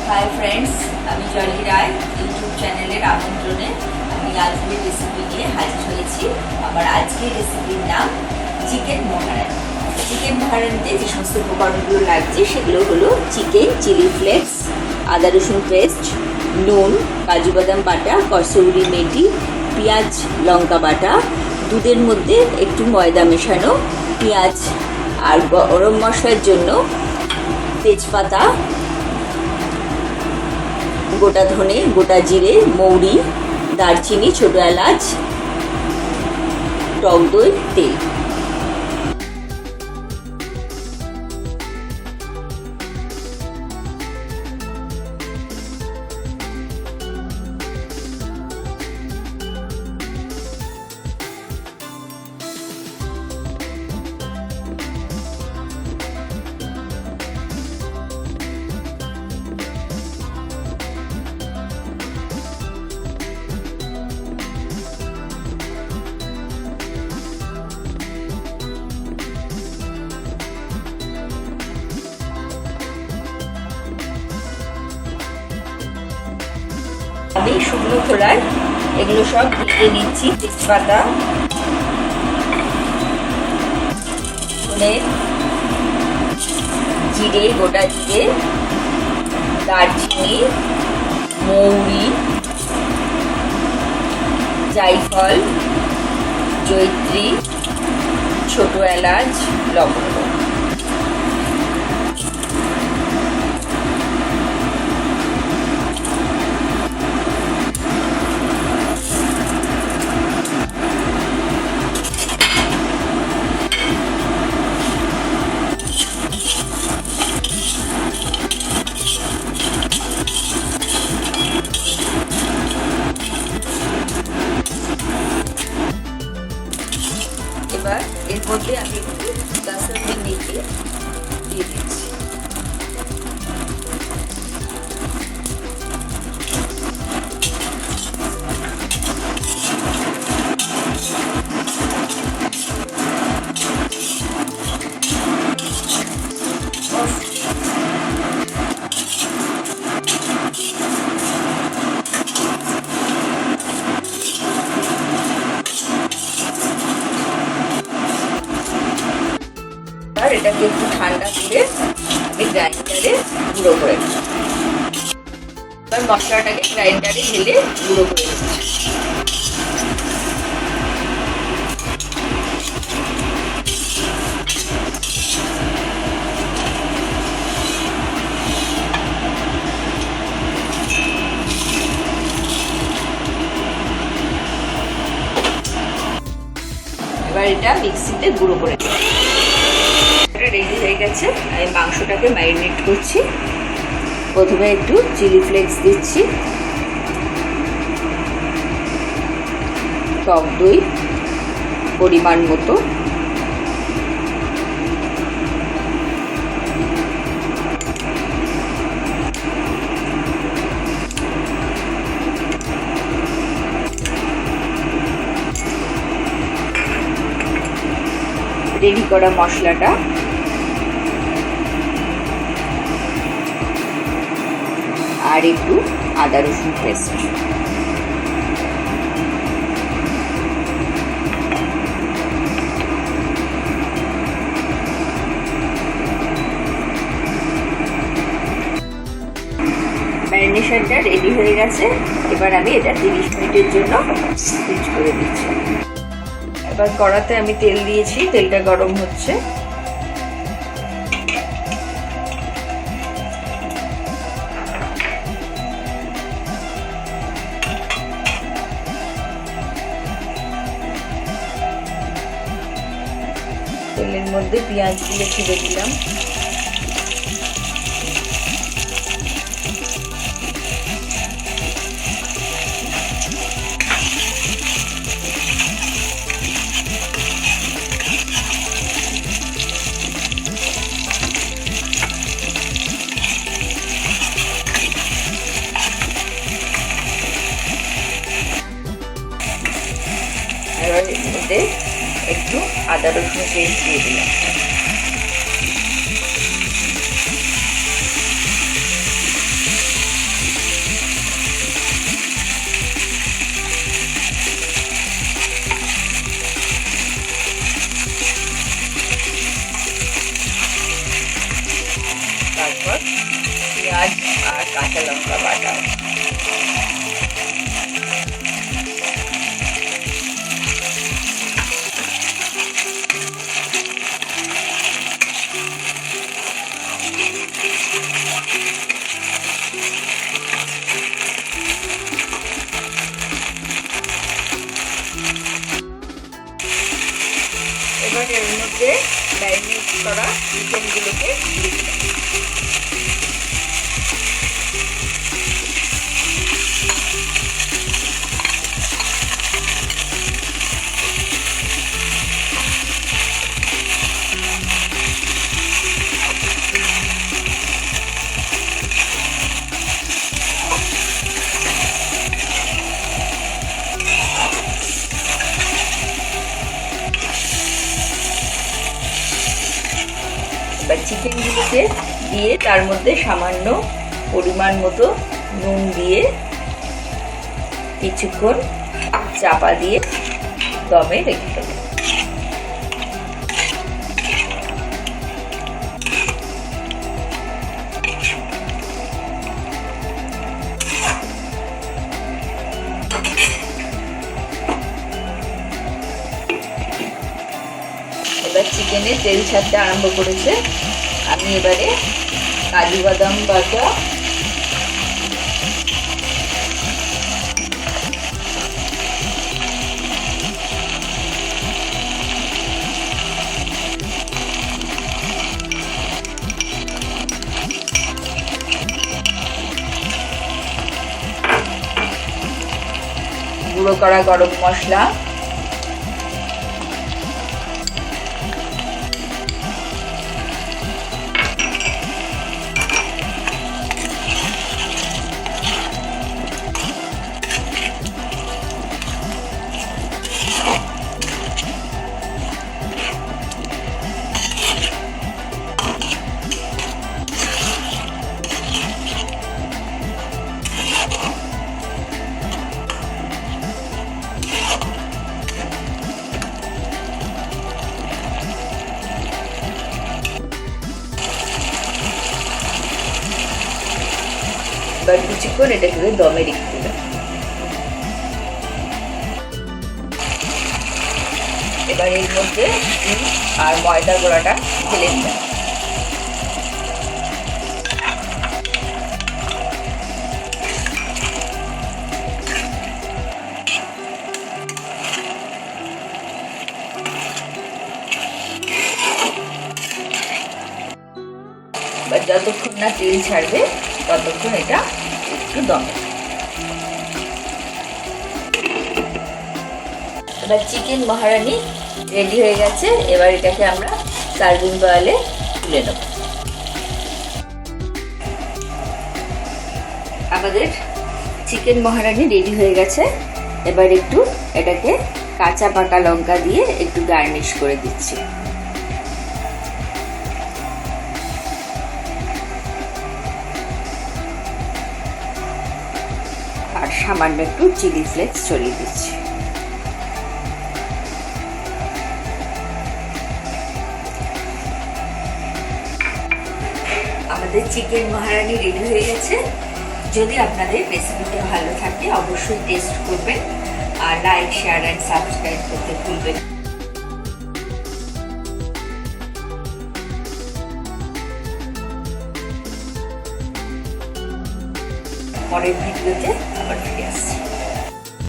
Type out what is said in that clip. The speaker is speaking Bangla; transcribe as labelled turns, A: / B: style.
A: हाय फ्रेंड्स, আমি জলি রায় ইউটিউব চ্যানেলের আমন্ত্রণে আমি আজকের রেসিপি নিয়ে হাজির হয়েছি। আমার আজকের রেসিপির নাম চিকেন মহারানি। চিকেন মহারানিতে যে সমস্ত উপকরণগুলো লাগছে সেগুলো হলো চিকেন, চিলি ফ্লেক্স, আদা রসুন পেস্ট, নুন, কাজু বাদাম বাটা, কসুরি মেথি, পেঁয়াজ লঙ্কা বাটা, দুধের মধ্যে একটু ময়দা মেশানো, পেঁয়াজ আর গরম মশলার জন্য তেজপাতা, গোটা ধনে, গোটা জিরে, মৌরি, দারচিনি, ছোট এলাচ, টক দই, তেল। আমি শুকনো খোলায় এগুলো সব দিয়ে নিচ্ছি। তেজপাতা, ধনে, জিরে, গোটা জিরে, দারচিনি, মৌরি, জায়ফল, জয়িত্রী, ছোট এলাচ, লবঙ্গ। এবার এর মধ্যে আমি একটু কাসুরি মেথি দিয়ে দিচ্ছি। এটাকে একটু ঠান্ডা করে আমি গ্রাইন্ডারে গুঁড়ো করে দিচ্ছি। এবার মশলাটাকে গ্রাইন্ডারে ঢেলে গুঁড়ো করে দিচ্ছি। এবার এটা মিক্সিতে গুঁড়ো করে দিচ্ছি। রেডি হয়ে গেছে। আমি মাংসটাকে ম্যারিনেট করছি। প্রথমে একটু চিলি ফ্লেক্স দিচ্ছি, টক দই পরিমাণ মতো, রেডি করা মশলাটা আর একটু আদা রসুন পেস্ট। ম্যারিনেশনটা রেডি হয়ে গেছে। এবার আমি এটা 30 মিনিটের জন্য ফ্রিজ করে দিচ্ছি। এবার কড়াতে আমি তেল দিয়েছি, তেলটা গরম হচ্ছে। তেলের মধ্যে পেঁয়াজগুলো ছিঁড়ে দিলাম। এবার এর মধ্যে একটু আদা রসুন পেস্ট দিয়ে দিলাম। এবার এর মধ্যে ম্যারিনেট করা চিকেনগুলোকে দিয়ে দিলাম। এবার চিকেনগুলোকে দিয়ে তার মধ্যে সামান্য পরিমাণ মতো নুন দিয়ে কিছুক্ষণ চাপা দিয়ে দমে রেখে দেবো। এবার চিকেনে তেল ছাড়তে আরম্ভ করেছে। আমি এবারে কাজু বাদাম বাটা, গুঁড়ো করা গরম মশলা, এবার কিছুক্ষণ এটাকে দমে রেখে দিলাম। এবার এর মধ্যে ডিম আর ময়দা গোড়াটা ঢেলে দিলাম। এবার যতক্ষণ না তেল ছাড়বে ততক্ষণ এটা একটু দমে। এবার চিকেন মহারানি রেডি হয়ে গেছে। এবার এটাকে আমরা সার্ভিং বয়ালে তুলে নেব। আমাদের চিকেন মহারানি রেডি হয়ে গেছে। এবার একটু এটাকে কাঁচা পাকা লঙ্কা দিয়ে একটু গার্নিশ করে দিচ্ছি। আর সামান্য একটু চিলি ফ্লেক্স ছড়িয়ে দিচ্ছি। আমাদের চিকেন মহারানি রেডি হয়ে গেছে। যদি আপনাদের রেসিপিটা ভালো থাকে অবশ্যই টেস্ট করবেন আর লাইক, শেয়ার এন্ড সাবস্ক্রাইব করতে ভুলবেন। পরের ভিডিওতে আবার ফিরে আসছি।